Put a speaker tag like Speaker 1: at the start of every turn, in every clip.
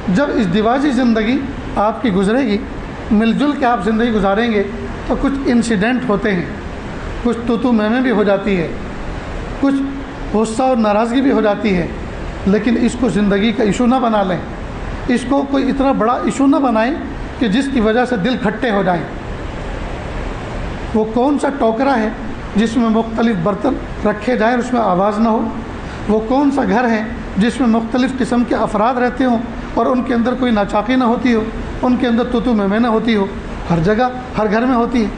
Speaker 1: جب ازدواجی زندگی آپ کی گزرے گی، مل جل کے آپ زندگی گزاریں گے، تو کچھ انسیڈنٹ ہوتے ہیں، کچھ تو میں بھی ہو جاتی ہے، کچھ غصہ اور ناراضگی بھی ہو جاتی ہے، لیکن اس کو زندگی کا ایشو نہ بنا لیں، اس کو کوئی اتنا بڑا ایشو نہ بنائیں کہ جس کی وجہ سے دل کھٹے ہو جائیں۔ وہ کون سا ٹوکرا ہے جس میں مختلف برتن رکھے جائیں اور اس میں آواز نہ ہو؟ وہ کون سا گھر ہے جس میں مختلف قسم کے افراد رہتے ہوں اور ان کے اندر کوئی ناچاقی نہ ہوتی ہو، ان کے اندر تو میں نہ ہوتی ہو؟ ہر جگہ ہر گھر میں ہوتی ہے،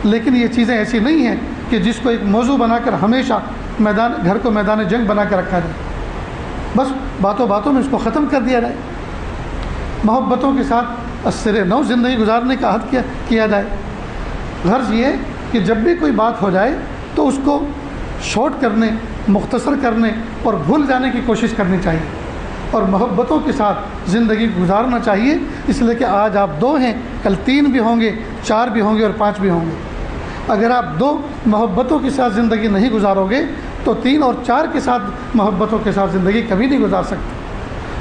Speaker 1: لیکن یہ چیزیں ایسی نہیں ہیں کہ جس کو ایک موضوع بنا کر ہمیشہ گھر کو میدان جنگ بنا کے رکھا جائے، بس باتوں باتوں میں اس کو ختم کر دیا جائے۔ محبتوں کے ساتھ اسر نو زندگی گزارنے کا عہد کیا جائے۔ غرض یہ کہ جب بھی کوئی بات ہو جائے تو اس کو شارٹ کرنے، مختصر کرنے اور بھول جانے کی کوشش کرنی چاہیے، اور محبتوں کے ساتھ زندگی گزارنا چاہیے، اس لیے کہ آج آپ 2 ہیں، کل 3 بھی ہوں گے، 4 بھی ہوں گے اور 5 بھی ہوں گے۔ اگر آپ 2 محبتوں کے ساتھ زندگی نہیں گزارو گے تو 3 اور 4 کے ساتھ محبتوں کے ساتھ زندگی کبھی نہیں گزار سکتے۔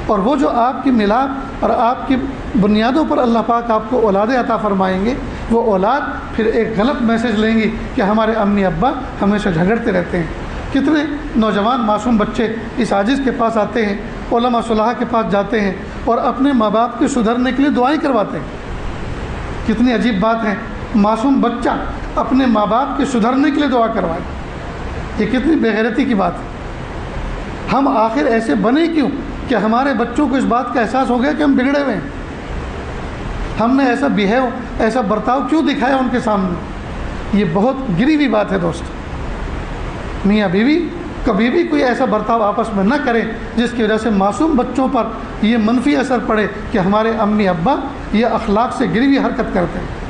Speaker 1: اور وہ جو آپ کی ملاپ اور آپ کی بنیادوں پر اللہ پاک آپ کو اولادیں عطا فرمائیں گے، وہ اولاد پھر ایک غلط میسج لیں گی کہ ہمارے امی ابا ہمیشہ جھگڑتے رہتے ہیں۔ کتنے نوجوان معصوم بچے اس عاجز کے پاس آتے ہیں، علماء صلاح کے پاس جاتے ہیں اور اپنے ماں باپ کے سدھرنے کے لیے دعائیں کرواتے ہیں۔ کتنی عجیب بات ہے، معصوم بچہ اپنے ماں باپ کے سدھرنے کے لیے دعا کروائے، یہ کتنی بے غیرتی کی بات ہے۔ ہم آخر ایسے بنے کیوں کہ ہمارے بچوں کو اس بات کا احساس ہو گیا کہ ہم بگڑے ہوئے ہیں؟ ہم نے ایسا بیہیو، ایسا برتاؤ کیوں دکھایا ان کے سامنے؟ یہ بہت گری ہوئی بات ہے دوست۔ میاں بیوی کبھی بھی کوئی ایسا برتاؤ آپس میں نہ کریں جس کی وجہ سے معصوم بچوں پر یہ منفی اثر پڑے کہ ہمارے امی ابا یہ اخلاق سے گری ہوئی حرکت کرتے ہیں۔